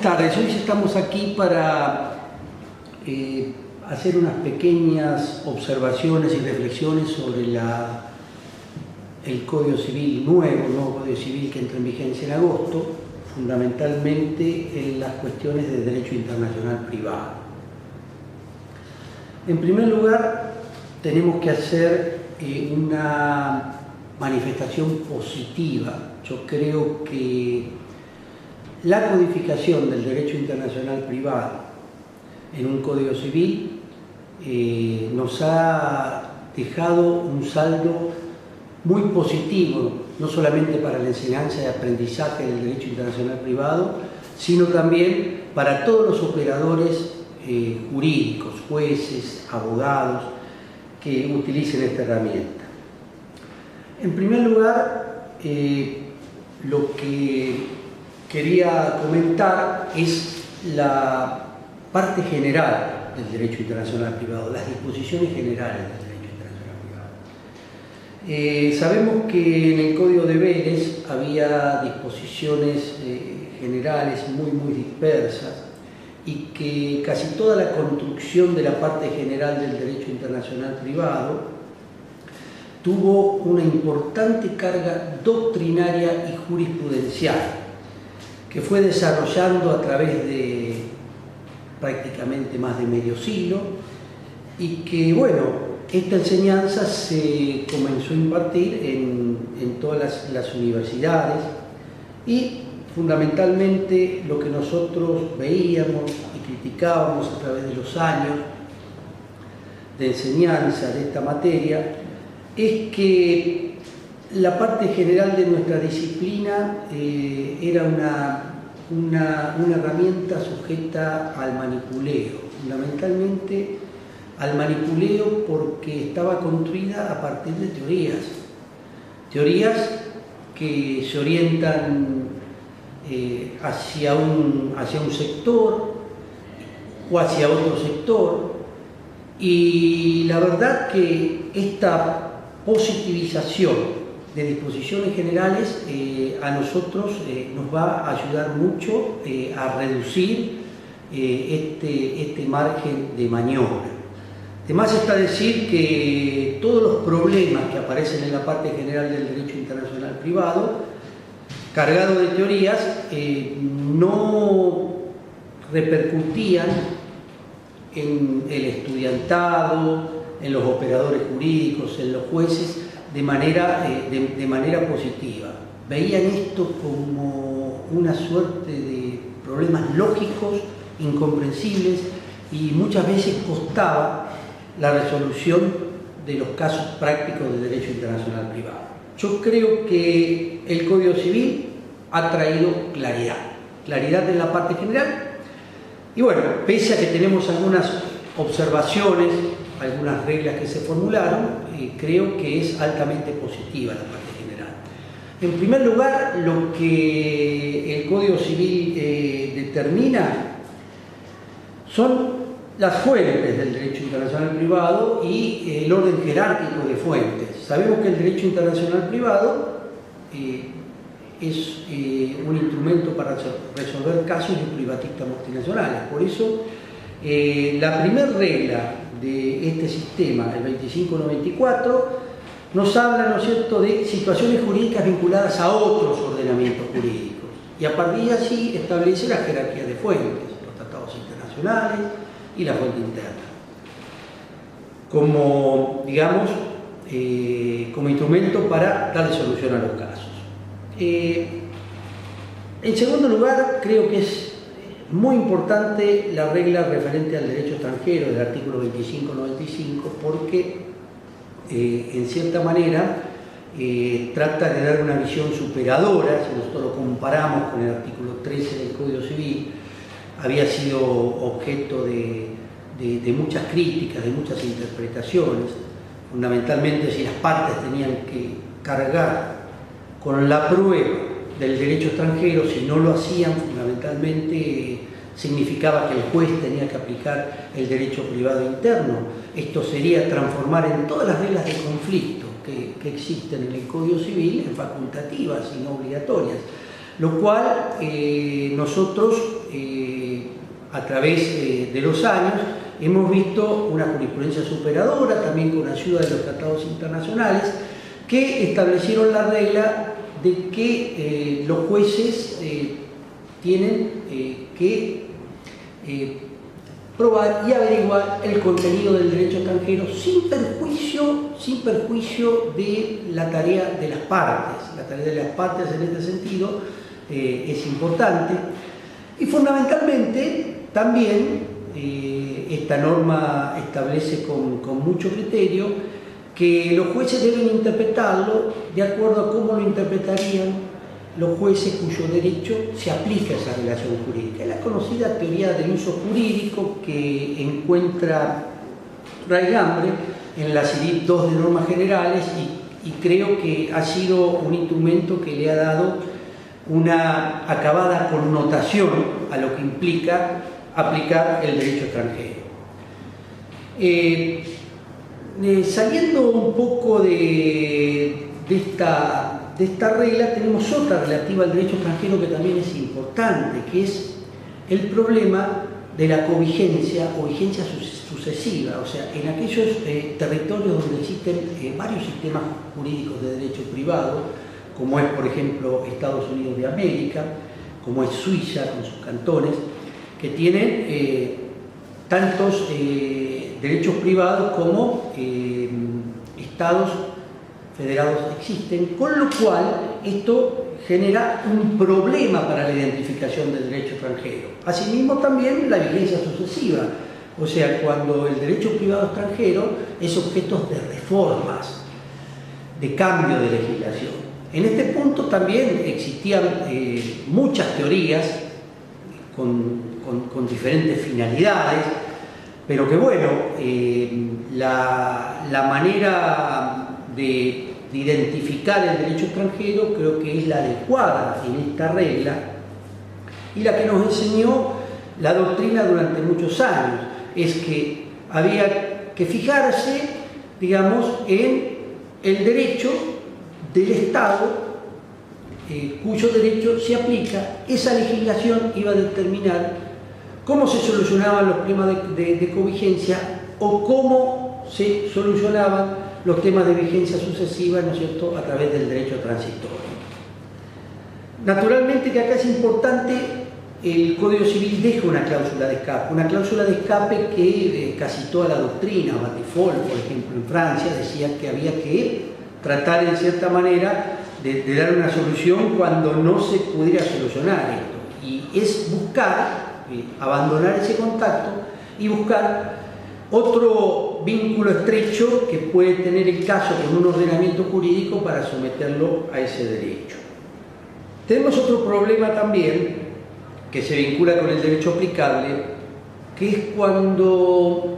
tardes. Hoy estamos aquí para hacer unas pequeñas observaciones y reflexiones sobre el Código Civil nuevo Código Civil que entra en vigencia en agosto, fundamentalmente en las cuestiones de derecho internacional privado. En primer lugar, tenemos que hacer una manifestación positiva. Yo creo que la codificación del derecho internacional privado en un Código Civil nos ha dejado un saldo muy positivo, no solamente para la enseñanza y aprendizaje del derecho internacional privado, sino también para todos los operadores jurídicos, jueces, abogados, que utilicen esta herramienta. En primer lugar, lo que quería comentar es la parte general del derecho internacional privado, las disposiciones generales del derecho internacional privado. Sabemos que en el Código de Vélez había disposiciones generales muy dispersas y que casi toda la construcción de la parte general del derecho internacional privado tuvo una importante carga doctrinaria y jurisprudencial que fue desarrollando a través de prácticamente más de medio siglo y que, bueno, esta enseñanza se comenzó a impartir en todas las universidades y fundamentalmente lo que nosotros veíamos y criticábamos a través de los años de enseñanza de esta materia es que la parte general de nuestra disciplina era una herramienta sujeta al manipuleo, fundamentalmente al manipuleo porque estaba construida a partir de teorías que se orientan hacia un sector o hacia otro sector, y la verdad que esta positivización de disposiciones generales a nosotros nos va a ayudar mucho a reducir este margen de maniobra. Además está decir que todos los problemas que aparecen en la parte general del derecho internacional privado, cargados de teorías, no repercutían en el estudiantado, en los operadores jurídicos, en los jueces, de manera positiva. Veían esto como una suerte de problemas lógicos, incomprensibles, y muchas veces costaba la resolución de los casos prácticos del derecho internacional privado. Yo creo que el Código Civil ha traído claridad en la parte general, y bueno, pese a que tenemos algunas observaciones, algunas reglas que se formularon, creo que es altamente positiva la parte general. En primer lugar, lo que el Código Civil determina son las fuentes del derecho internacional privado y el orden jerárquico de fuentes. Sabemos que el derecho internacional privado es un instrumento para resolver casos de privatistas multinacionales. Por eso, la primera regla de este sistema, el 2594, nos habla, ¿no es cierto?, de situaciones jurídicas vinculadas a otros ordenamientos jurídicos, y a partir de allí establece la jerarquía de fuentes, los tratados internacionales y la fuente interna, como, digamos, como instrumento para darle solución a los casos. En segundo lugar, creo que es muy importante la regla referente al derecho extranjero del artículo 2595, porque en cierta manera trata de dar una visión superadora. Si nosotros lo comparamos con el artículo 13 del Código Civil, había sido objeto de muchas críticas, de muchas interpretaciones, fundamentalmente si las partes tenían que cargar con la prueba del derecho extranjero. Si no lo hacían, fundamentalmente significaba que el juez tenía que aplicar el derecho privado interno. Esto sería transformar en todas las reglas de conflicto que existen en el Código Civil en facultativas y no obligatorias, lo cual nosotros a través de los años, hemos visto una jurisprudencia superadora, también con ayuda de los tratados internacionales, que establecieron la regla de que los jueces tienen que probar y averiguar el contenido del derecho extranjero sin perjuicio de la tarea de las partes. La tarea de las partes en este sentido es importante, y fundamentalmente también esta norma establece con mucho criterio que los jueces deben interpretarlo de acuerdo a cómo lo interpretarían los jueces cuyo derecho se aplica a esa relación jurídica. Es la conocida teoría del uso jurídico que encuentra raigambre en la CIDIP 2 de normas generales, y creo que ha sido un instrumento que le ha dado una acabada connotación a lo que implica aplicar el derecho extranjero. Saliendo un poco de esta regla, tenemos otra relativa al derecho extranjero que también es importante, que es el problema de la covigencia o vigencia sucesiva, o sea, en aquellos territorios donde existen varios sistemas jurídicos de derecho privado, como es, por ejemplo, Estados Unidos de América, como es Suiza con sus cantones, que tienen tantos derechos privados como estados federados existen, con lo cual esto genera un problema para la identificación del derecho extranjero. Asimismo también la vigencia sucesiva, o sea, cuando el derecho privado extranjero es objeto de reformas, de cambio de legislación. En este punto también existían muchas teorías con diferentes finalidades, pero que bueno, la manera de identificar el derecho extranjero creo que es la adecuada en esta regla, y la que nos enseñó la doctrina durante muchos años, es que había que fijarse, digamos, en el derecho del Estado cuyo derecho se aplica. Esa legislación iba a determinar cómo se solucionaban los problemas de covigencia o cómo se solucionaban los temas de vigencia sucesiva, ¿no es cierto?, a través del derecho transitorio. Naturalmente que acá es importante, el Código Civil deja una cláusula de escape que casi toda la doctrina, Batifolle, por ejemplo, en Francia, decía que había que tratar en cierta manera de dar una solución cuando no se pudiera solucionar esto, y es buscar, abandonar ese contacto y buscar otro vínculo estrecho que puede tener el caso con un ordenamiento jurídico para someterlo a ese derecho. Tenemos otro problema también que se vincula con el derecho aplicable, que es cuando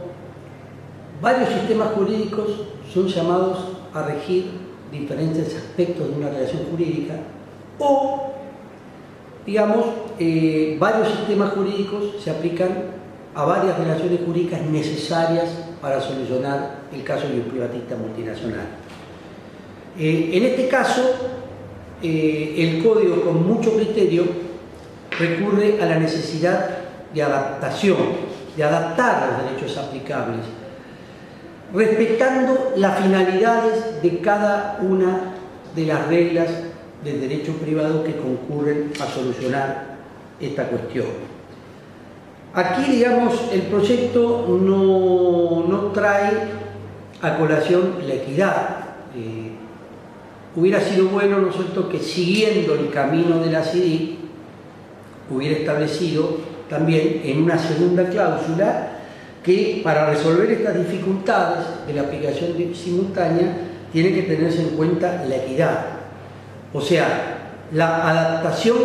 varios sistemas jurídicos son llamados a regir diferentes aspectos de una relación jurídica, o, digamos, varios sistemas jurídicos se aplican a varias relaciones jurídicas necesarias para solucionar el caso de un privatista multinacional. En este caso, el Código, con mucho criterio, recurre a la necesidad de adaptación, de adaptar los derechos aplicables, respetando las finalidades de cada una de las reglas del derecho privado que concurren a solucionar esta cuestión. Aquí, digamos, el proyecto no trae a colación la equidad. Hubiera sido bueno, ¿no es cierto?, que siguiendo el camino de la CIDIP hubiera establecido también en una segunda cláusula que para resolver estas dificultades de la aplicación simultánea tiene que tenerse en cuenta la equidad, o sea, la adaptación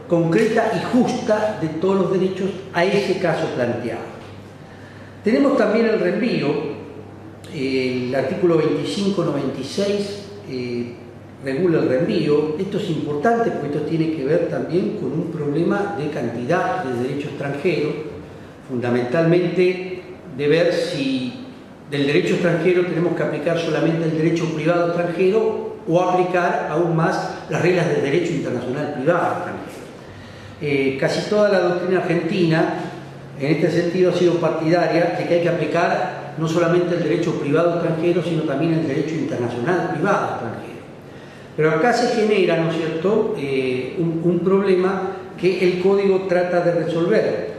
concreta y justa de todos los derechos a ese caso planteado. Tenemos también el reenvío, el artículo 2596 regula el reenvío. Esto es importante porque esto tiene que ver también con un problema de cantidad de derecho extranjero, fundamentalmente de ver si del derecho extranjero tenemos que aplicar solamente el derecho privado extranjero o aplicar aún más las reglas del derecho internacional privado extranjero. Casi toda la doctrina argentina, en este sentido, ha sido partidaria de que hay que aplicar no solamente el derecho privado extranjero, sino también el derecho internacional privado extranjero. Pero acá se genera, ¿no es cierto?, un problema que el Código trata de resolver.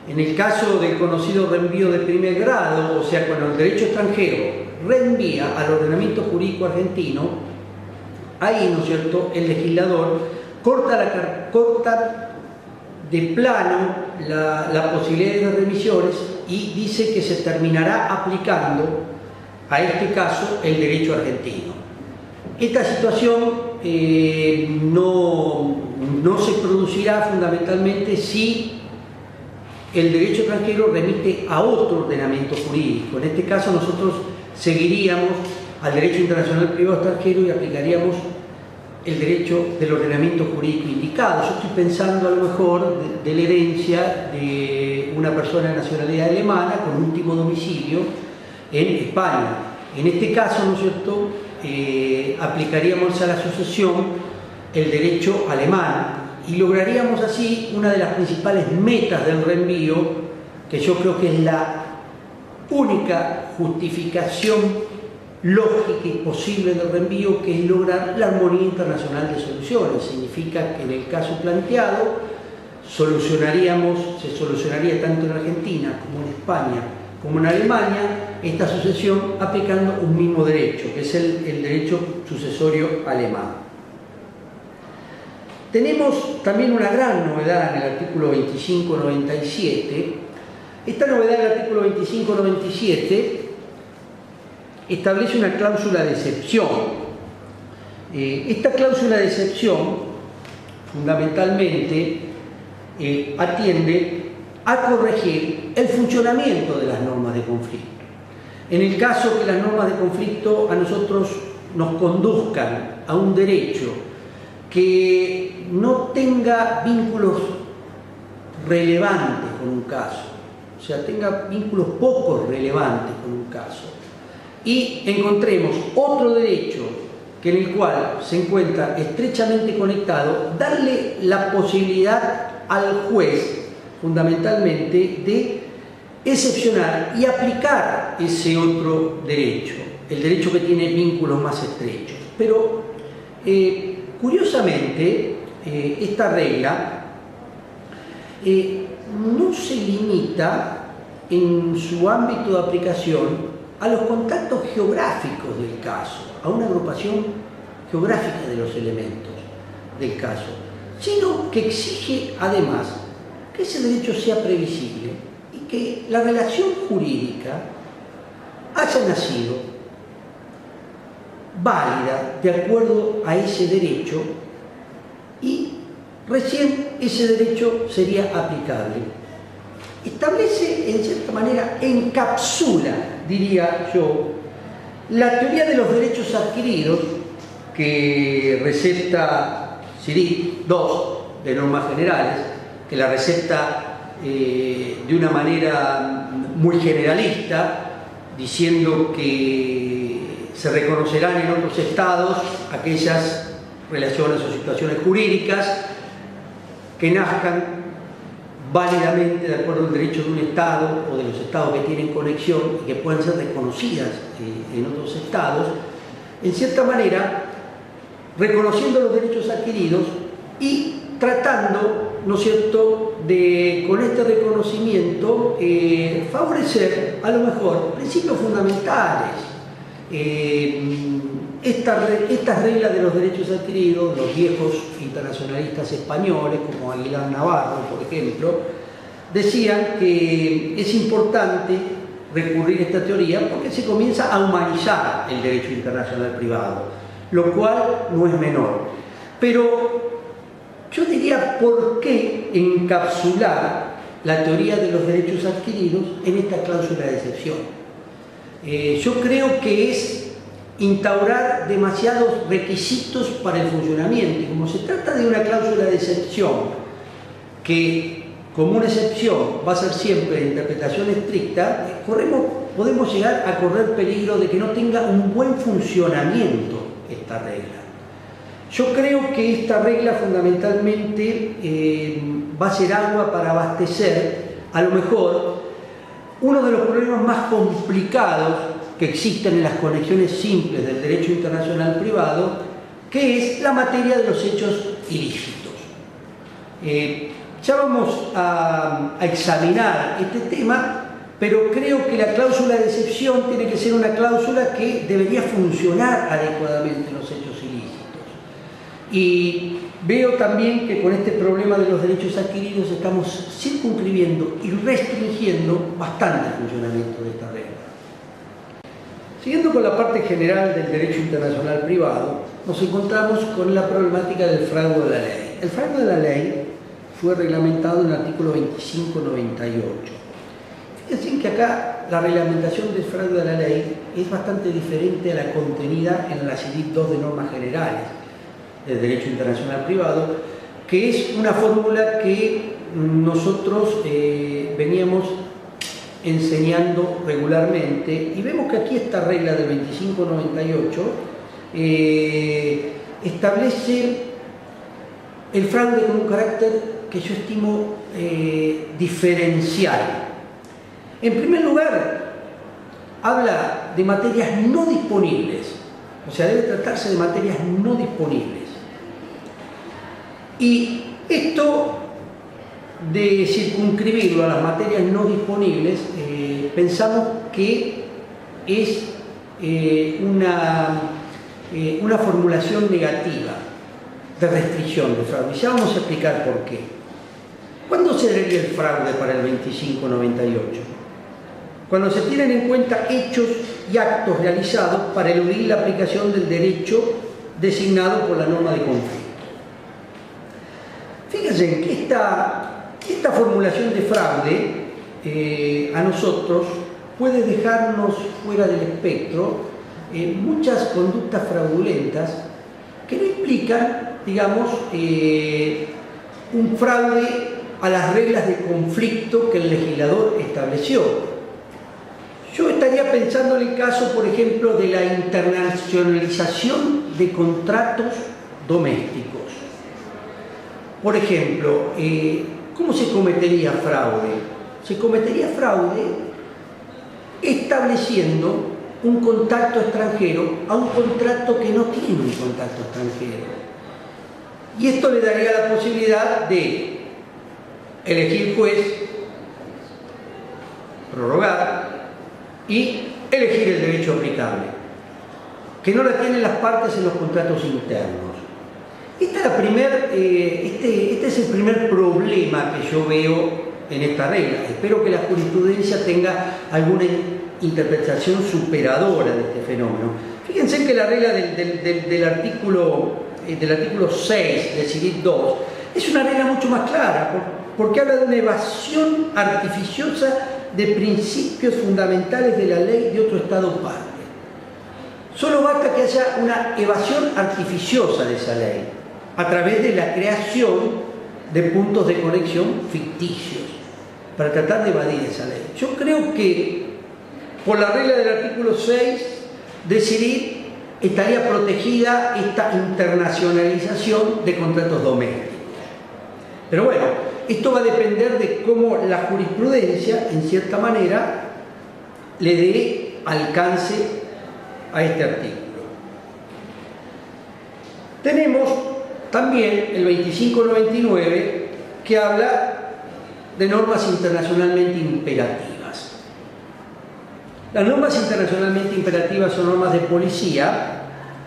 En el caso del conocido reenvío de primer grado, o sea, cuando el derecho extranjero reenvía al ordenamiento jurídico argentino, ahí, ¿no es cierto?, el legislador corta de plano la posibilidad de remisiones y dice que se terminará aplicando a este caso el derecho argentino. Esta situación no se producirá fundamentalmente si el derecho extranjero remite a otro ordenamiento jurídico. En este caso nosotros seguiríamos al derecho internacional privado extranjero y aplicaríamos el derecho del ordenamiento jurídico indicado. Yo estoy pensando a lo mejor de la herencia de una persona de nacionalidad alemana con último domicilio en España. En este caso, ¿no es cierto?, aplicaríamos a la sucesión el derecho alemán y lograríamos así una de las principales metas del reenvío, que yo creo que es la única justificación lógica y posible del reenvío, que es lograr la armonía internacional de soluciones. Significa que en el caso planteado se solucionaría tanto en Argentina como en España como en Alemania esta sucesión aplicando un mismo derecho, que es el derecho sucesorio alemán. Tenemos también una gran novedad en el artículo 2597. Esta novedad del artículo 2597 establece una cláusula de excepción. Esta cláusula de excepción fundamentalmente atiende a corregir el funcionamiento de las normas de conflicto. En el caso que las normas de conflicto a nosotros nos conduzcan a un derecho que no tenga vínculos relevantes con un caso, o sea, tenga vínculos poco relevantes con un caso, y encontremos otro derecho en el cual se encuentra estrechamente conectado, darle la posibilidad al juez fundamentalmente de excepcionar y aplicar ese otro derecho, el derecho que tiene vínculos más estrechos. Pero curiosamente esta regla no se limita en su ámbito de aplicación a los contactos geográficos del caso, a una agrupación geográfica de los elementos del caso, sino que exige además que ese derecho sea previsible y que la relación jurídica haya nacido válida de acuerdo a ese derecho y recién ese derecho sería aplicable. Establece, en cierta manera, encapsula, diría yo, la teoría de los derechos adquiridos que recepta Ciric II de normas generales, que la recepta de una manera muy generalista, diciendo que se reconocerán en otros estados aquellas relaciones o situaciones jurídicas que nazcan válidamente de acuerdo al derecho de un estado o de los estados que tienen conexión y que pueden ser reconocidas en otros estados, en cierta manera reconociendo los derechos adquiridos y tratando, ¿no es cierto?, de, con este reconocimiento, favorecer a lo mejor principios fundamentales. Estas reglas de los derechos adquiridos, los viejos internacionalistas españoles, como Aguilar Navarro, por ejemplo, decían que es importante recurrir a esta teoría porque se comienza a humanizar el derecho internacional privado, lo cual no es menor. Pero yo diría, ¿por qué encapsular la teoría de los derechos adquiridos en esta cláusula de excepción? Yo creo que es instaurar demasiados requisitos para el funcionamiento. Y como se trata de una cláusula de excepción, que como una excepción va a ser siempre de interpretación estricta, podemos llegar a correr peligro de que no tenga un buen funcionamiento esta regla. Yo creo que esta regla fundamentalmente va a ser agua para abastecer, a lo mejor, uno de los problemas más complicados que existen en las conexiones simples del derecho internacional privado, que es la materia de los hechos ilícitos. Ya vamos a examinar este tema, pero creo que la cláusula de excepción tiene que ser una cláusula que debería funcionar adecuadamente en los hechos ilícitos. Y veo también que con este problema de los derechos adquiridos estamos circunscribiendo y restringiendo bastante el funcionamiento de esta regla. Siguiendo con la parte general del derecho internacional privado, nos encontramos con la problemática del fraude de la ley. El fraude de la ley fue reglamentado en el artículo 2598. Fíjense que acá la reglamentación del fraude de la ley es bastante diferente a la contenida en la CIDIP 2 de normas generales del derecho internacional privado, que es una fórmula que nosotros veníamos enseñando regularmente, y vemos que aquí esta regla del 2598 establece el fraude con un carácter que yo estimo diferencial. En primer lugar, habla de materias no disponibles, o sea, debe tratarse de materias no disponibles. Y esto de circunscribirlo a las materias no disponibles, pensamos que es una formulación negativa de restricción de fraude. Ya vamos a explicar por qué. ¿Cuándo se daría el fraude para el 2598? Cuando se tienen en cuenta hechos y actos realizados para eludir la aplicación del derecho designado por la norma de conflicto. Fíjense que esta formulación de fraude a nosotros puede dejarnos fuera del espectro muchas conductas fraudulentas que no implican, digamos, un fraude a las reglas de conflicto que el legislador estableció. Yo estaría pensando en el caso, por ejemplo, de la internacionalización de contratos domésticos. Por ejemplo, ¿cómo se cometería fraude? Se cometería fraude estableciendo un contacto extranjero a un contrato que no tiene un contacto extranjero. Y esto le daría la posibilidad de elegir juez, prorrogar y elegir el derecho aplicable, que no la tienen las partes en los contratos internos. Este es el primer problema que yo veo en esta regla. Espero que la jurisprudencia tenga alguna interpretación superadora de este fenómeno. Fíjense que la regla del artículo 6 del CIDIP 2 es una regla mucho más clara, porque habla de una evasión artificiosa de principios fundamentales de la ley de otro Estado parte. Solo basta que haya una evasión artificiosa de esa ley, a través de la creación de puntos de conexión ficticios, para tratar de evadir esa ley. Yo creo que por la regla del artículo 6 de CIDIP estaría protegida esta internacionalización de contratos domésticos. Pero bueno, esto va a depender de cómo la jurisprudencia, en cierta manera, le dé alcance a este artículo. Tenemos también el 2599, que habla de normas internacionalmente imperativas. Las normas internacionalmente imperativas son normas de policía,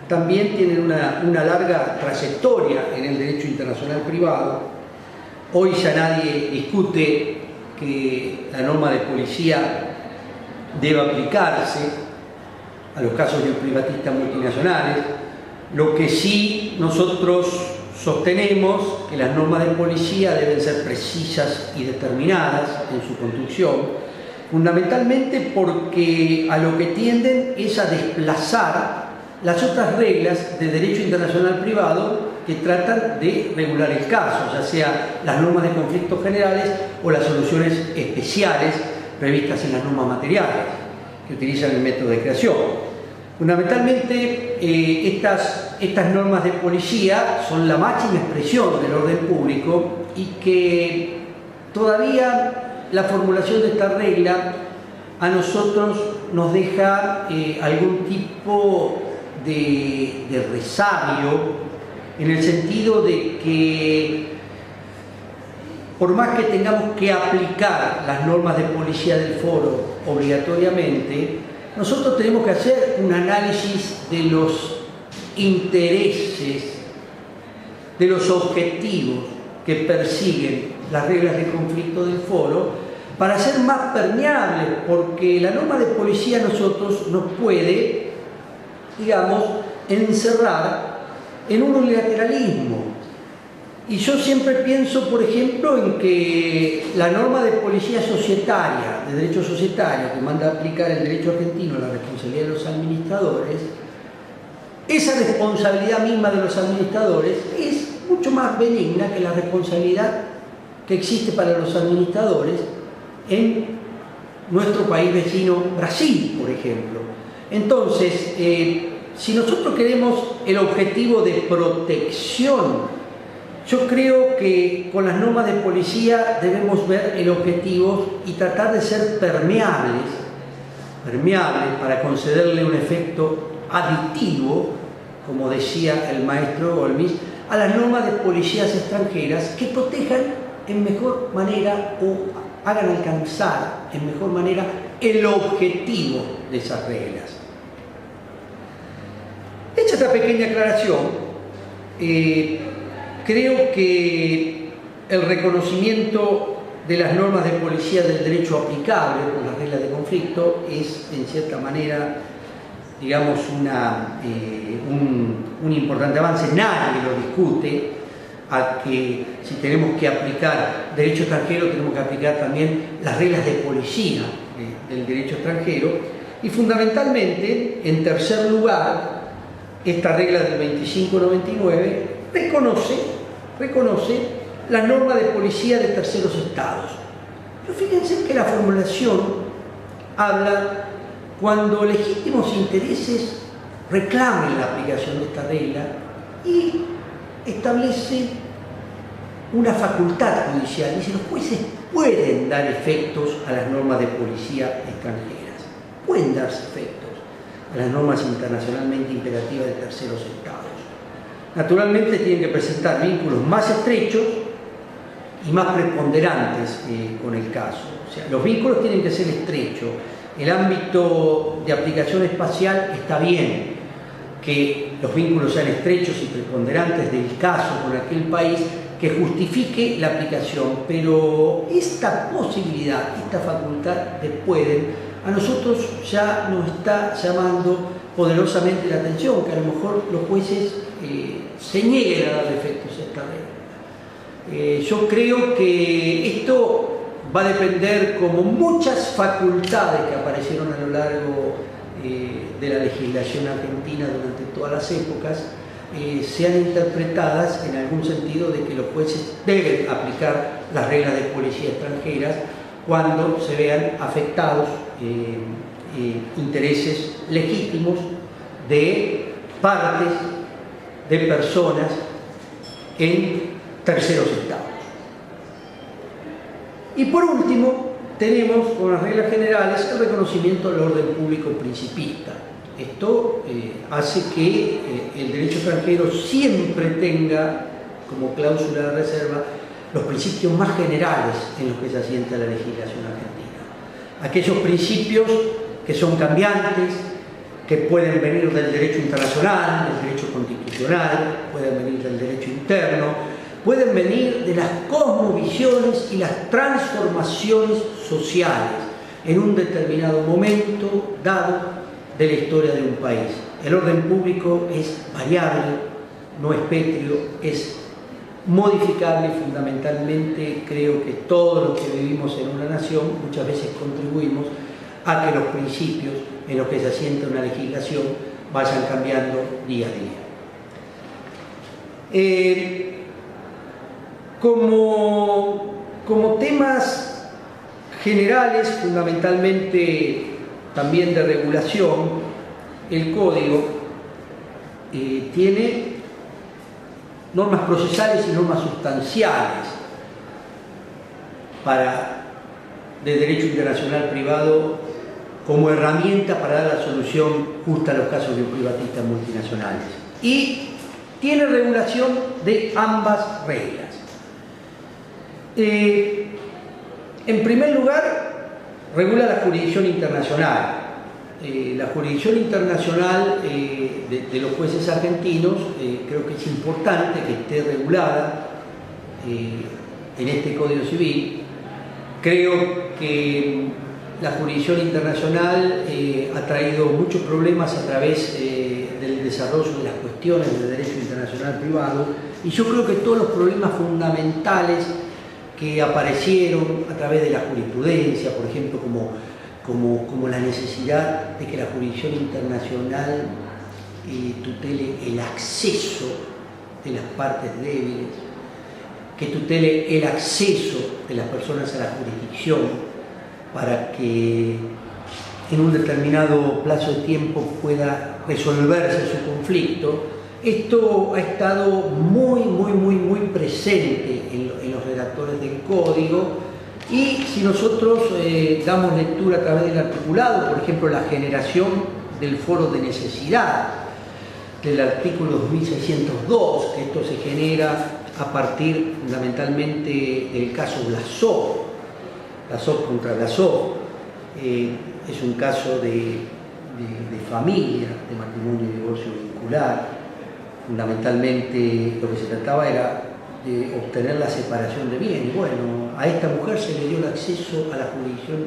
también tienen una larga trayectoria en el derecho internacional privado. Hoy ya nadie discute que la norma de policía debe aplicarse a los casos de privatistas multinacionales. Lo que sí nosotros sostenemos que las normas de policía deben ser precisas y determinadas en su construcción, fundamentalmente porque a lo que tienden es a desplazar las otras reglas de derecho internacional privado que tratan de regular el caso, ya sea las normas de conflictos generales o las soluciones especiales previstas en las normas materiales que utilizan el método de creación. Fundamentalmente, estas normas de policía son la máxima expresión del orden público y que todavía la formulación de esta regla a nosotros nos deja algún tipo de resabio, en el sentido de que por más que tengamos que aplicar las normas de policía del foro obligatoriamente, nosotros tenemos que hacer un análisis de los intereses, de los objetivos que persiguen las reglas de conflicto del foro para ser más permeables, porque la norma de policía a nosotros nos puede, digamos, encerrar en un unilateralismo. Y yo siempre pienso, por ejemplo, en que la norma de policía societaria, de derecho societario, que manda a aplicar el derecho argentino a la responsabilidad de los administradores, esa responsabilidad misma de los administradores es mucho más benigna que la responsabilidad que existe para los administradores en nuestro país vecino, Brasil, por ejemplo. Entonces, si nosotros queremos el objetivo de protección, yo creo que con las normas de policía debemos ver el objetivo y tratar de ser permeables para concederle un efecto aditivo, como decía el maestro Golmis, a las normas de policías extranjeras que protejan en mejor manera o hagan alcanzar en mejor manera el objetivo de esas reglas. Hecha esta pequeña aclaración, creo que el reconocimiento de las normas de policía del derecho aplicable con las reglas de conflicto es, en cierta manera, digamos, un importante avance. Nadie lo discute, a que si tenemos que aplicar derecho extranjero, tenemos que aplicar también las reglas de policía del derecho extranjero. Y fundamentalmente, en tercer lugar, esta regla del 2599 reconoce la norma de policía de terceros estados. Pero fíjense que la formulación habla cuando legítimos intereses reclamen la aplicación de esta regla y establece una facultad judicial. Dice, los jueces pueden dar efectos a las normas de policía extranjeras, pueden darse efectos a las normas internacionalmente imperativas de terceros estados. Naturalmente tienen que presentar vínculos más estrechos y más preponderantes con el caso. O sea, los vínculos tienen que ser estrechos. El ámbito de aplicación espacial está bien que los vínculos sean estrechos y preponderantes del caso con aquel país que justifique la aplicación, pero esta posibilidad, esta facultad de pueden, a nosotros ya nos está llamando poderosamente la atención, que a lo mejor los jueces se nieguen a dar efectos a esta regla. Yo creo que esto va a depender, como muchas facultades que aparecieron a lo largo de la legislación argentina durante todas las épocas, sean interpretadas en algún sentido de que los jueces deben aplicar las reglas de policía extranjeras cuando se vean afectados intereses legítimos de partes, de personas en terceros estados. Y por último, tenemos con las reglas generales el reconocimiento del orden público principista. Esto hace que el derecho extranjero siempre tenga como cláusula de reserva los principios más generales en los que se asienta la legislación argentina. Aquellos principios que son cambiantes, que pueden venir del derecho internacional, del derecho constitucional, pueden venir del derecho interno, pueden venir de las cosmovisiones y las transformaciones sociales en un determinado momento dado de la historia de un país. El orden público es variable, no es pétreo, es modificable y fundamentalmente creo que todos los que vivimos en una nación muchas veces contribuimos a que los principios en los que se asienta una legislación vayan cambiando día a día. Como temas generales, fundamentalmente también de regulación, el código tiene normas procesales y normas sustanciales de derecho internacional privado como herramienta para dar la solución justa a los casos de privatistas multinacionales. Y tiene regulación de ambas reglas. En primer lugar, regula la jurisdicción internacional. La jurisdicción internacional de los jueces argentinos creo que es importante que esté regulada en este Código Civil. Creo que la jurisdicción internacional ha traído muchos problemas a través del desarrollo de las cuestiones del derecho internacional privado, y yo creo que todos los problemas fundamentales que aparecieron a través de la jurisprudencia, por ejemplo, como la necesidad de que la jurisdicción internacional tutele el acceso de las partes débiles, que tutele el acceso de las personas a la jurisdicción para que en un determinado plazo de tiempo pueda resolverse su conflicto. Esto ha estado muy presente en los redactores del código, y si nosotros damos lectura a través del articulado, por ejemplo, la generación del foro de necesidad del artículo 2602, que esto se genera a partir fundamentalmente del caso Blasov contra Blasov, es un caso de familia, de matrimonio y divorcio vincular. Fundamentalmente lo que se trataba era de obtener la separación de bienes. Bueno, a esta mujer se le dio el acceso a la jurisdicción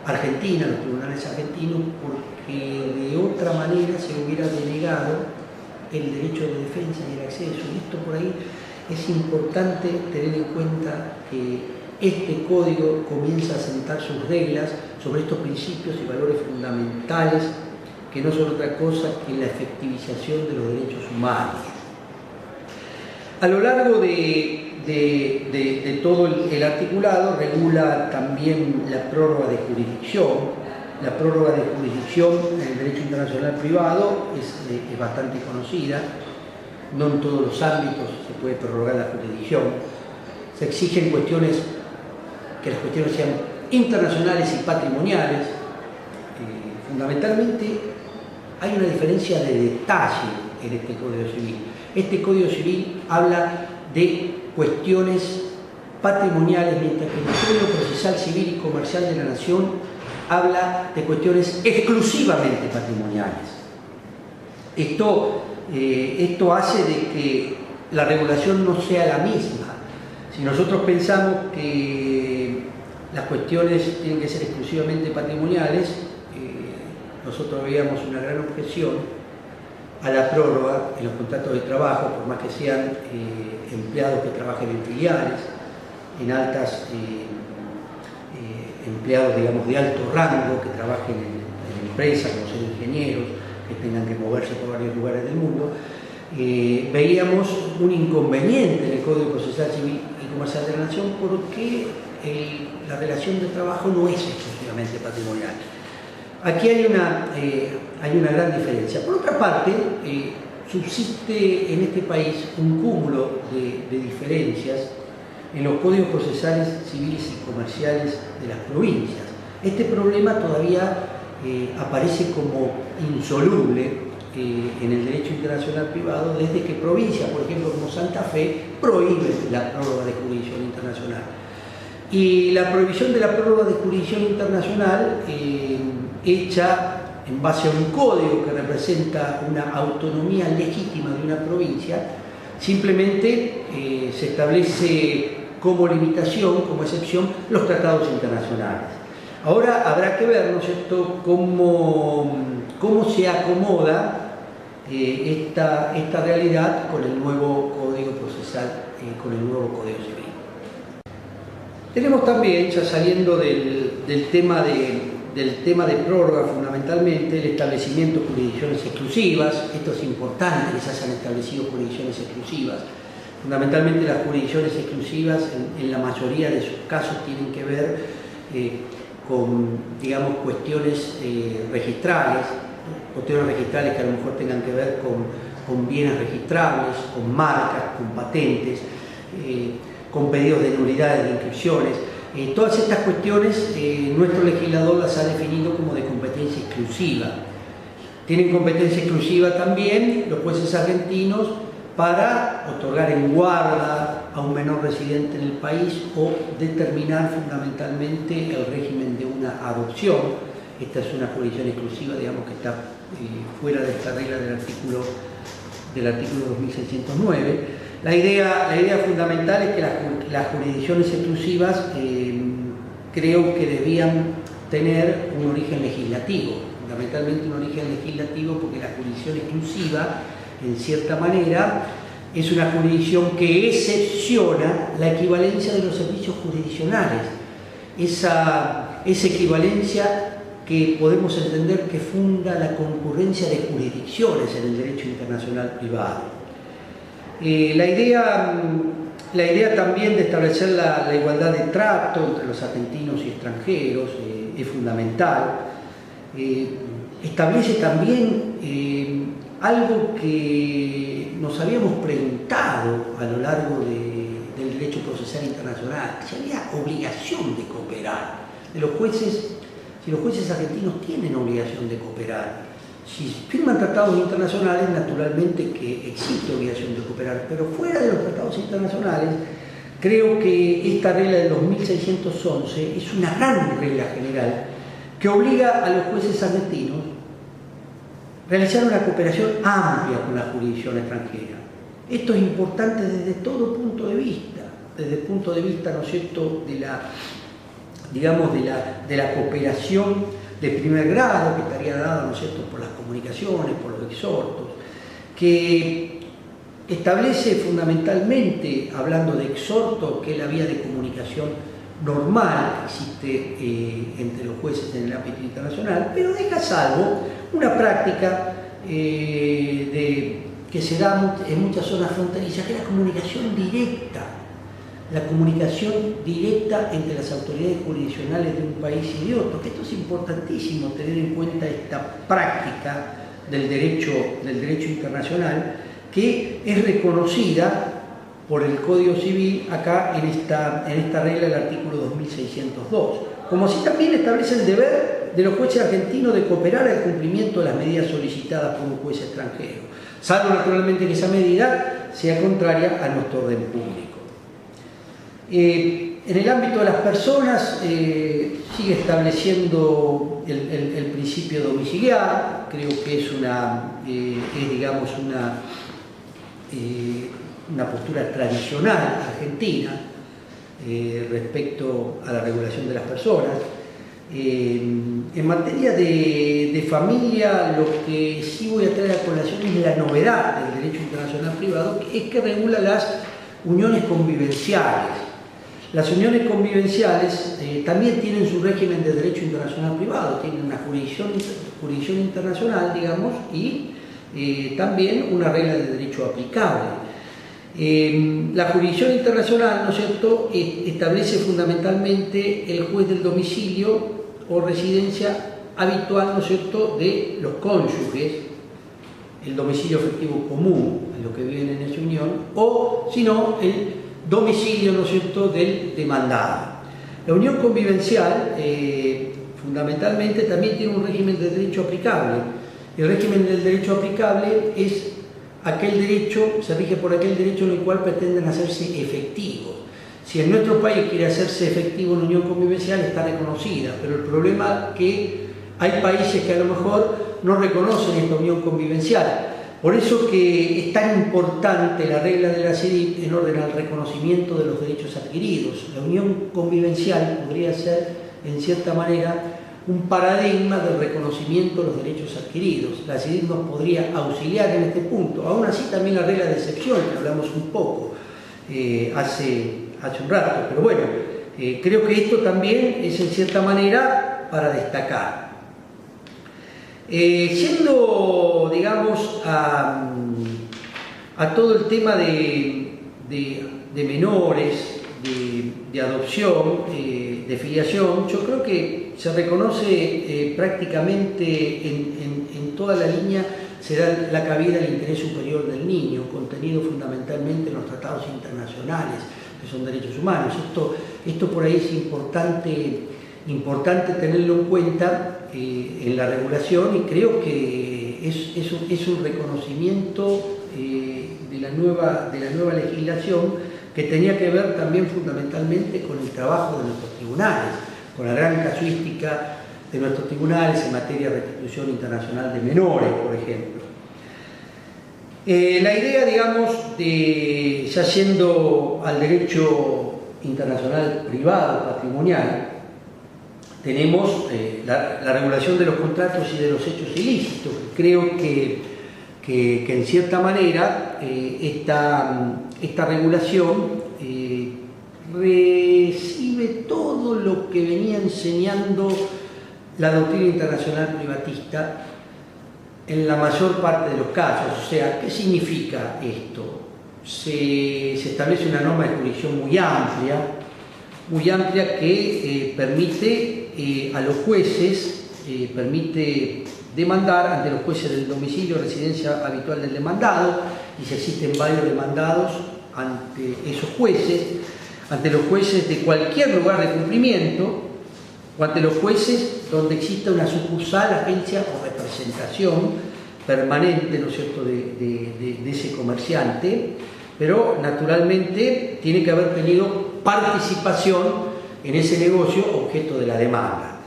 argentina, a los tribunales argentinos, porque de otra manera se hubiera denegado el derecho de defensa y el acceso. Y esto por ahí es importante tener en cuenta que este código comienza a sentar sus reglas sobre estos principios y valores fundamentales, que no son otra cosa que la efectivización de los derechos humanos. A lo largo de todo el articulado regula también la prórroga de jurisdicción. La prórroga de jurisdicción en el derecho internacional privado es bastante conocida. No en todos los ámbitos se puede prorrogar la jurisdicción. Se exigen que las cuestiones sean internacionales y patrimoniales. Fundamentalmente hay una diferencia de detalle en este Código Civil. Este Código Civil habla de cuestiones patrimoniales, mientras que el Código Procesal Civil y Comercial de la Nación habla de cuestiones exclusivamente patrimoniales. Esto hace de que la regulación no sea la misma. Si nosotros pensamos que las cuestiones tienen que ser exclusivamente patrimoniales, nosotros veíamos una gran objeción a la prórroga en los contratos de trabajo, por más que sean empleados que trabajen en filiales, en altas empleados, digamos, de alto rango, que trabajen en empresas, como ser ingenieros, que tengan que moverse por varios lugares del mundo. Veíamos un inconveniente en el Código Procesal Civil y Comercial de la Nación, porque la relación de trabajo no es exclusivamente patrimonial. Aquí hay una gran diferencia. Por otra parte, subsiste en este país un cúmulo de diferencias en los códigos procesales civiles y comerciales de las provincias. Este problema todavía aparece como insoluble en el derecho internacional privado, desde que provincias, por ejemplo, como Santa Fe, prohíben la prórroga de jurisdicción internacional. Y la prohibición de la prórroga de jurisdicción internacional, hecha en base a un código que representa una autonomía legítima de una provincia, simplemente se establece como limitación, como excepción, los tratados internacionales. Ahora habrá que ver, ¿no es cierto?, cómo se acomoda esta realidad con el nuevo Código Procesal, con el nuevo Código Civil. Tenemos también, ya saliendo del tema de prórroga, fundamentalmente el establecimiento de jurisdicciones exclusivas. Esto es importante, que se hayan establecido jurisdicciones exclusivas. Fundamentalmente las jurisdicciones exclusivas en la mayoría de sus casos tienen que ver con, digamos, cuestiones registrales, cuestiones registrales que a lo mejor tengan que ver con bienes registrables, con marcas, con patentes, con pedidos de nulidades de inscripciones. Todas estas cuestiones nuestro legislador las ha definido como de competencia exclusiva. Tienen competencia exclusiva también los jueces argentinos para otorgar en guarda a un menor residente en el país o determinar fundamentalmente el régimen de una adopción. Esta es una jurisdicción exclusiva, digamos, que está fuera de esta regla del artículo 2609. La idea fundamental es que las jurisdicciones exclusivas creo que debían tener un origen legislativo, fundamentalmente un origen legislativo, porque la jurisdicción exclusiva, en cierta manera, es una jurisdicción que excepciona la equivalencia de los servicios jurisdiccionales. Esa equivalencia que podemos entender que funda la concurrencia de jurisdicciones en el derecho internacional privado. La idea también de establecer la igualdad de trato entre los argentinos y extranjeros es fundamental. Establece también algo que nos habíamos preguntado a lo largo del derecho procesal internacional, si había obligación de cooperar de los jueces. Si los jueces argentinos tienen obligación de cooperar, si firman tratados internacionales, naturalmente que existe obligación de cooperar, pero fuera de los tratados internacionales, creo que esta regla de 2611 es una gran regla general que obliga a los jueces argentinos a realizar una cooperación amplia con la jurisdicción extranjera. Esto es importante desde todo punto de vista, desde el punto de vista, ¿no es cierto?, de la cooperación de primer grado, que estaría dada, ¿no es cierto?, por las comunicaciones, por los exhortos, que establece fundamentalmente, hablando de exhorto, que es la vía de comunicación normal que existe entre los jueces en el ámbito internacional, pero deja salvo una práctica que se da en muchas zonas fronterizas, que es la comunicación directa. La comunicación directa entre las autoridades jurisdiccionales de un país y de otro, que esto es importantísimo tener en cuenta esta práctica del derecho internacional, que es reconocida por el Código Civil acá en esta regla del artículo 2602, como así también establece el deber de los jueces argentinos de cooperar al cumplimiento de las medidas solicitadas por un juez extranjero, salvo naturalmente que esa medida sea contraria a nuestro orden público. En el ámbito de las personas sigue estableciendo el principio domiciliar. Creo que es digamos una postura tradicional argentina respecto a la regulación de las personas. En materia de familia, lo que sí voy a traer a colación es la novedad del derecho internacional privado, que es que regula las uniones convivenciales. Las uniones convivenciales también tienen su régimen de derecho internacional privado, tienen una jurisdicción internacional, digamos, y también una regla de derecho aplicable. La jurisdicción internacional, ¿no es cierto?, establece fundamentalmente el juez del domicilio o residencia habitual, ¿no es cierto?, de los cónyuges, el domicilio efectivo común en lo que viven en esa unión, o si no, el domicilio, ¿no es cierto?, del demandado. La unión convivencial fundamentalmente también tiene un régimen de derecho aplicable. El régimen del derecho aplicable es aquel derecho, se rige por aquel derecho en el cual pretenden hacerse efectivos. Si en nuestro país quiere hacerse efectivo una unión convivencial, está reconocida, pero el problema es que hay países que a lo mejor no reconocen esta unión convivencial. Por eso que es tan importante la regla de la CIDIP en orden al reconocimiento de los derechos adquiridos. La unión convivencial podría ser, en cierta manera, un paradigma del reconocimiento de los derechos adquiridos. La CIDIP nos podría auxiliar en este punto. Aún así, también la regla de excepción, que hablamos un poco hace un rato. Pero bueno, creo que esto también es, en cierta manera, para destacar. Yendo, digamos, a todo el tema de menores, de adopción, de filiación, yo creo que se reconoce prácticamente en toda la línea, se da la cabida al interés superior del niño, contenido fundamentalmente en los tratados internacionales, que son derechos humanos. Esto por ahí es importante tenerlo en cuenta en la regulación, y creo que es un reconocimiento de la nueva legislación, que tenía que ver también fundamentalmente con el trabajo de nuestros tribunales, con la gran casuística de nuestros tribunales en materia de restitución internacional de menores, por ejemplo. La idea, digamos, ya yendo al derecho internacional privado, patrimonial, tenemos la regulación de los contratos y de los hechos ilícitos. Creo que en cierta manera esta regulación recibe todo lo que venía enseñando la doctrina internacional privatista en la mayor parte de los casos. O sea, ¿qué significa esto? Se establece una norma de jurisdicción muy amplia que permite a los jueces, permite demandar ante los jueces del domicilio o residencia habitual del demandado, y si existen varios demandados ante esos jueces, ante los jueces de cualquier lugar de cumplimiento, o ante los jueces donde exista una sucursal, agencia o representación permanente, ¿no es cierto?, de ese comerciante, pero naturalmente tiene que haber tenido participación en ese negocio objeto de la demanda.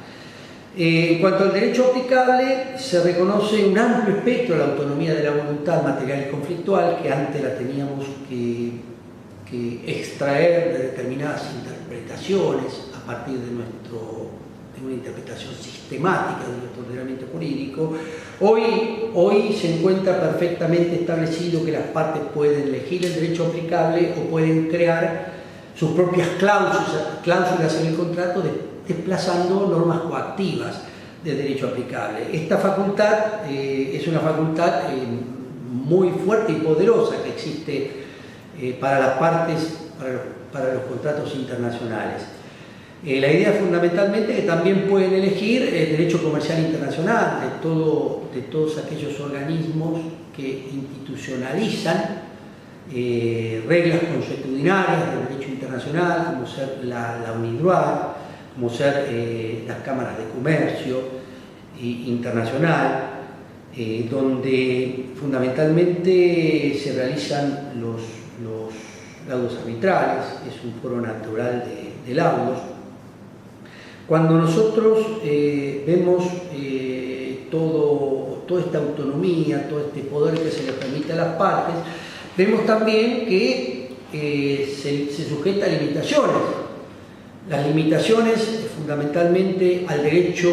En cuanto al derecho aplicable, se reconoce un amplio espectro de la autonomía de la voluntad material y conflictual, que antes la teníamos que extraer de determinadas interpretaciones a partir de una interpretación sistemática de nuestro ordenamiento jurídico. Hoy se encuentra perfectamente establecido que las partes pueden elegir el derecho aplicable o pueden crear sus propias cláusulas en el contrato, desplazando normas coactivas de derecho aplicable. Esta facultad es una facultad muy fuerte y poderosa que existe para las partes, para los contratos internacionales. La idea fundamentalmente es que también pueden elegir el derecho comercial internacional de todos aquellos organismos que institucionalizan reglas consuetudinarias del derecho internacional, como ser la UNIDROIT, como ser las cámaras de comercio internacional, donde fundamentalmente se realizan los laudos arbitrales. Es un foro natural de laudos. Cuando nosotros vemos toda esta autonomía, todo este poder que se le permite a las partes, vemos también que se sujeta a limitaciones. Las limitaciones, fundamentalmente al derecho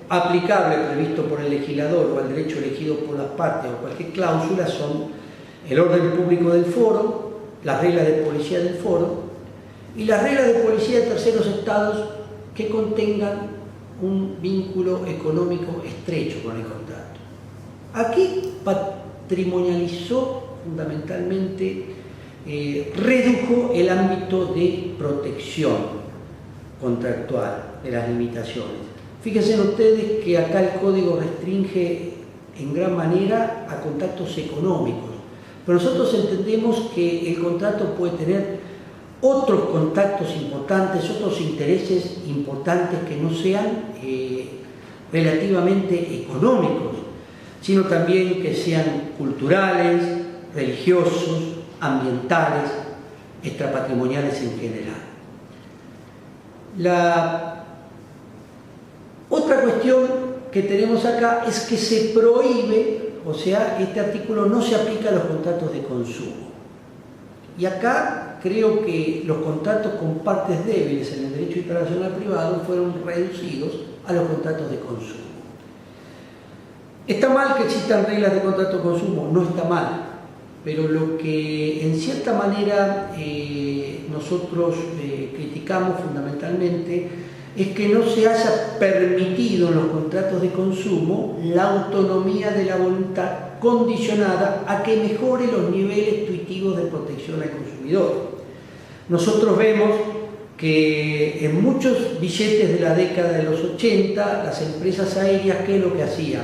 aplicable previsto por el legislador o al derecho elegido por las partes o cualquier cláusula, son el orden público del foro, las reglas de policía del foro y las reglas de policía de terceros estados que contengan un vínculo económico estrecho con el contrato. Aquí patrimonializó fundamentalmente, redujo el ámbito de protección contractual de las limitaciones. Fíjense ustedes que acá el código restringe en gran manera a contactos económicos, pero nosotros entendemos que el contrato puede tener otros contactos importantes, otros intereses importantes que no sean relativamente económicos, sino también que sean culturales, religiosos, ambientales, extrapatrimoniales en general. La otra cuestión que tenemos acá es que se prohíbe, o sea, este artículo no se aplica a los contratos de consumo. Y acá creo que los contratos con partes débiles en el derecho internacional privado fueron reducidos a los contratos de consumo. ¿Está mal que existan reglas de contrato de consumo? No está mal, pero lo que en cierta manera nosotros criticamos fundamentalmente es que no se haya permitido en los contratos de consumo la autonomía de la voluntad condicionada a que mejore los niveles tuitivos de protección al consumidor. Nosotros vemos que en muchos billetes de la década de los 80, las empresas aéreas, ¿qué es lo que hacían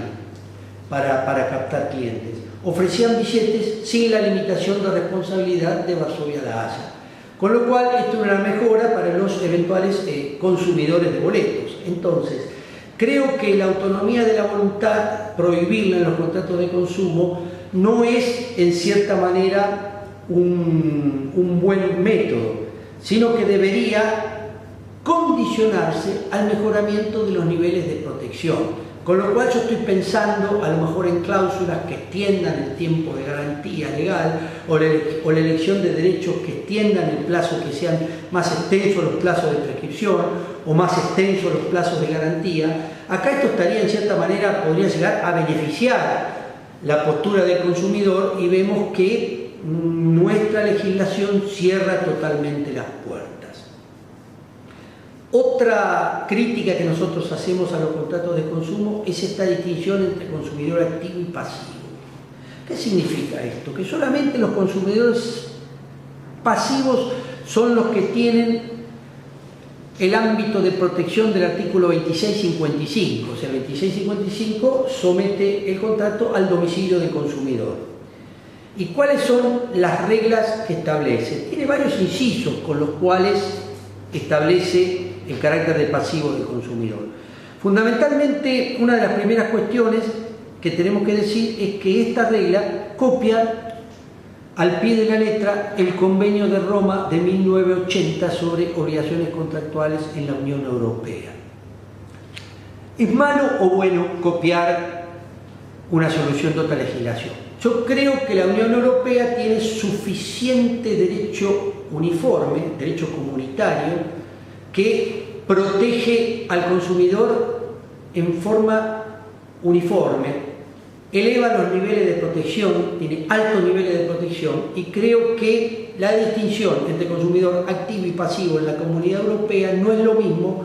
para captar clientes? Ofrecían billetes sin la limitación de responsabilidad de Varsovia a La Haya. Con lo cual, esto es una mejora para los eventuales consumidores de boletos. Entonces, creo que la autonomía de la voluntad, prohibirla en los contratos de consumo, no es, en cierta manera, un buen método, sino que debería condicionarse al mejoramiento de los niveles de protección. Con lo cual yo estoy pensando a lo mejor en cláusulas que extiendan el tiempo de garantía legal o la elección de derechos que extiendan el plazo, que sean más extensos los plazos de prescripción o más extensos los plazos de garantía. Acá esto estaría, en cierta manera, podría llegar a beneficiar la postura del consumidor, y vemos que nuestra legislación cierra totalmente las puertas. Otra crítica que nosotros hacemos a los contratos de consumo es esta distinción entre consumidor activo y pasivo. ¿Qué significa esto? Que solamente los consumidores pasivos son los que tienen el ámbito de protección del artículo 2655. O sea, el 2655 somete el contrato al domicilio del consumidor. ¿Y cuáles son las reglas que establece? Tiene varios incisos con los cuales establece el carácter de pasivo del consumidor. Fundamentalmente, una de las primeras cuestiones que tenemos que decir es que esta regla copia al pie de la letra el Convenio de Roma de 1980 sobre obligaciones contractuales en la Unión Europea. ¿Es malo o bueno copiar una solución de otra legislación? Yo creo que la Unión Europea tiene suficiente derecho uniforme, derecho comunitario, que protege al consumidor en forma uniforme, eleva los niveles de protección, tiene altos niveles de protección, y creo que la distinción entre consumidor activo y pasivo en la Comunidad Europea no es lo mismo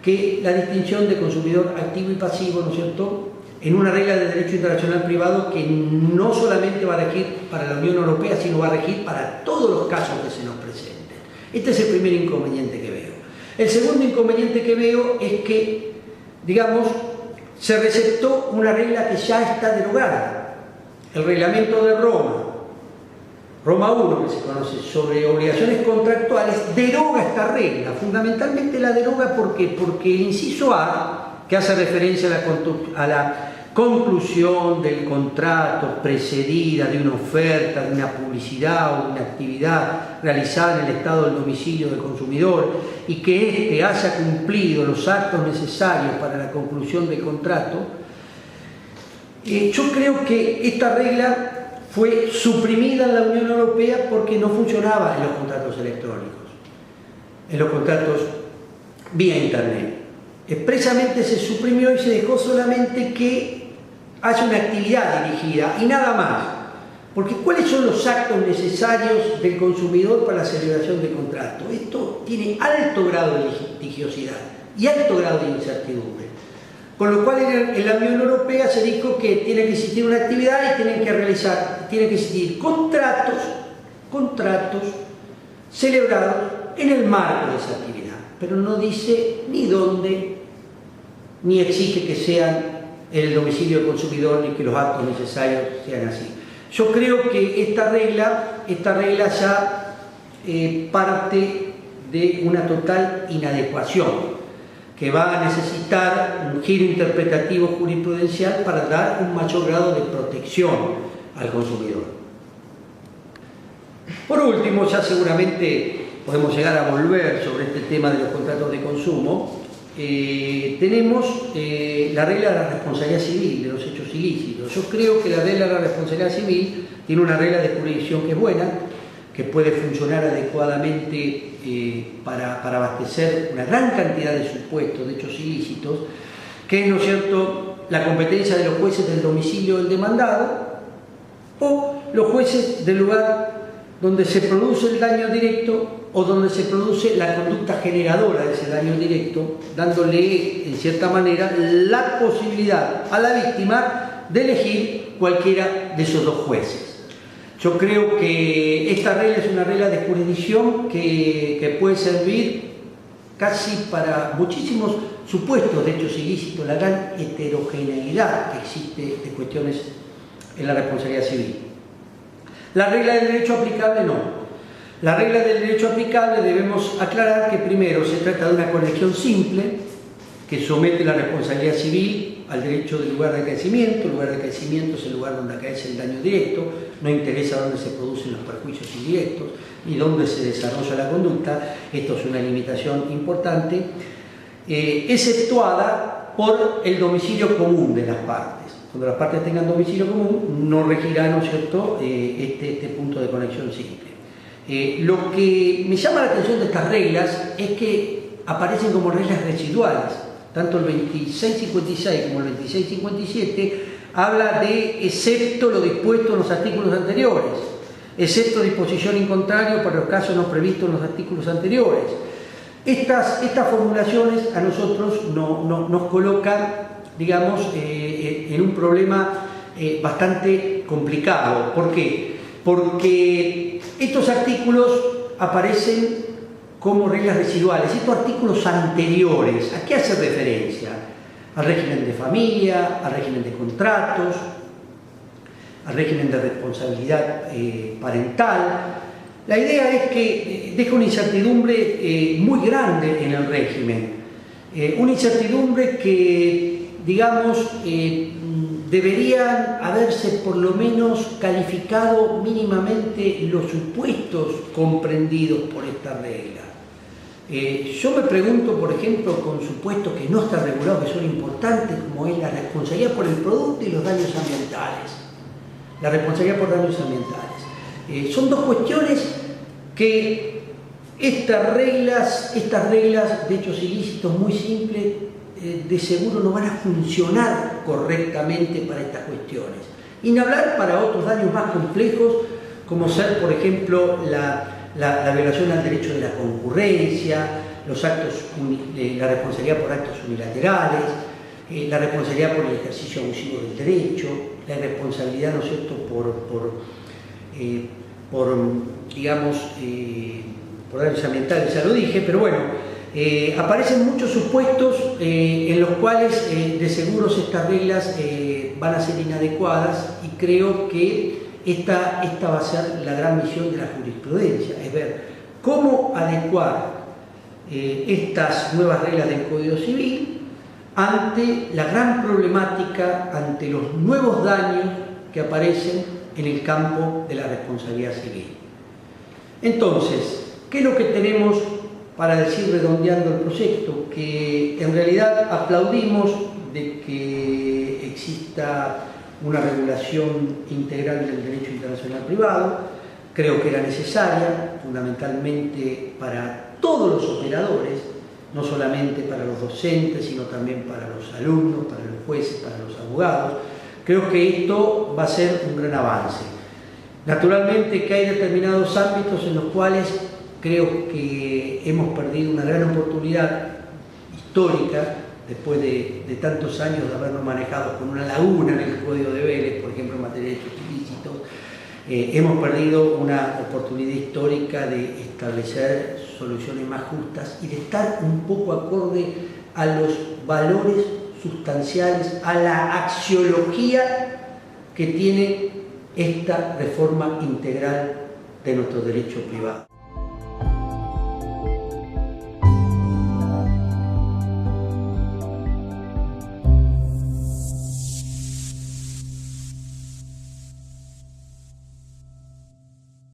que la distinción de consumidor activo y pasivo, ¿no es cierto?, en una regla de derecho internacional privado que no solamente va a regir para la Unión Europea, sino va a regir para todos los casos que se nos presenten. Este es el primer inconveniente que veo. El segundo inconveniente que veo es que, digamos, se receptó una regla que ya está derogada. El reglamento de Roma 1, que se conoce, sobre obligaciones contractuales, deroga esta regla. Fundamentalmente la deroga, ¿por qué? Porque el inciso A, que hace referencia a la conclusión del contrato precedida de una oferta, de una publicidad o de una actividad realizada en el estado del domicilio del consumidor, y que éste haya cumplido los actos necesarios para la conclusión del contrato, yo creo que esta regla fue suprimida en la Unión Europea porque no funcionaba en los contratos electrónicos, en los contratos vía Internet. Expresamente se suprimió y se dejó solamente que haya una actividad dirigida y nada más. Porque ¿cuáles son los actos necesarios del consumidor para la celebración del contrato? Esto tiene alto grado de litigiosidad y alto grado de incertidumbre. Con lo cual en la Unión Europea se dijo que tiene que existir una actividad y tienen que existir contratos celebrados en el marco de esa actividad. Pero no dice ni dónde, ni exige que sean en el domicilio del consumidor, ni que los actos necesarios sean así. Yo creo que esta regla ya parte de una total inadecuación, que va a necesitar un giro interpretativo jurisprudencial para dar un mayor grado de protección al consumidor. Por último, ya seguramente podemos llegar a volver sobre este tema de los contratos de consumo. Tenemos la regla de la responsabilidad civil, de los hechos ilícitos. Yo creo que la regla de la responsabilidad civil tiene una regla de jurisdicción que es buena, que puede funcionar adecuadamente para abastecer una gran cantidad de supuestos de hechos ilícitos, que es, ¿no es cierto?, la competencia de los jueces del domicilio del demandado o los jueces del lugar donde se produce el daño directo o donde se produce la conducta generadora de ese daño directo, dándole, en cierta manera, la posibilidad a la víctima de elegir cualquiera de esos dos jueces. Yo creo que esta regla es una regla de jurisdicción que puede servir casi para muchísimos supuestos de hechos ilícitos, la gran heterogeneidad que existe de cuestiones en la responsabilidad civil. La regla del derecho aplicable no. La regla del derecho aplicable debemos aclarar que primero se trata de una conexión simple que somete la responsabilidad civil al derecho del lugar de acaecimiento. El lugar de acaecimiento es el lugar donde acaece el daño directo, no interesa dónde se producen los perjuicios indirectos ni dónde se desarrolla la conducta. Esto es una limitación importante, exceptuada por el domicilio común de las partes. Cuando las partes tengan domicilio común, no regirá, ¿no es cierto?, este punto de conexión simple. Lo que me llama la atención de estas reglas es que aparecen como reglas residuales. Tanto el 2656 como el 2657 habla de excepto lo dispuesto en los artículos anteriores, excepto disposición en contrario para los casos no previstos en los artículos anteriores. Estas formulaciones a nosotros nos colocan, digamos, en un problema bastante complicado. ¿Por qué? Porque estos artículos aparecen como reglas residuales. Estos artículos anteriores, ¿a qué hace referencia? Al régimen de familia, al régimen de contratos, al régimen de responsabilidad parental. La idea es que deja una incertidumbre muy grande en el régimen, una incertidumbre que, digamos, deberían haberse por lo menos calificado mínimamente los supuestos comprendidos por esta regla. Yo me pregunto, por ejemplo, con supuestos que no están regulados, que son importantes, como es la responsabilidad por el producto y los daños ambientales. La responsabilidad por daños ambientales. Son dos cuestiones que estas reglas de hechos ilícitos muy simples, de seguro no van a funcionar correctamente para estas cuestiones. Y ni hablar para otros daños más complejos, como ser, por ejemplo, la violación al derecho de la concurrencia, la responsabilidad por actos unilaterales, la responsabilidad por el ejercicio abusivo del derecho, la responsabilidad, ¿no es cierto?, por daños ambientales, ya lo dije, pero bueno, aparecen muchos supuestos en los cuales de seguro estas reglas van a ser inadecuadas, y creo que esta va a ser la gran misión de la jurisprudencia, es ver cómo adecuar estas nuevas reglas del Código Civil ante la gran problemática, ante los nuevos daños que aparecen en el campo de la responsabilidad civil. Entonces, ¿qué es lo que tenemos para decir, redondeando el proyecto? Que en realidad aplaudimos de que exista una regulación integral del derecho internacional privado. Creo que era necesaria, fundamentalmente para todos los operadores, no solamente para los docentes, sino también para los alumnos, para los jueces, para los abogados. Creo que esto va a ser un gran avance. Naturalmente que hay determinados ámbitos en los cuales creo que hemos perdido una gran oportunidad histórica, después de tantos años de habernos manejado con una laguna en el Código de Vélez, por ejemplo en materia de hechos ilícitos. Hemos perdido una oportunidad histórica de establecer soluciones más justas y de estar un poco acorde a los valores sustanciales, a la axiología que tiene esta reforma integral de nuestro derecho privado.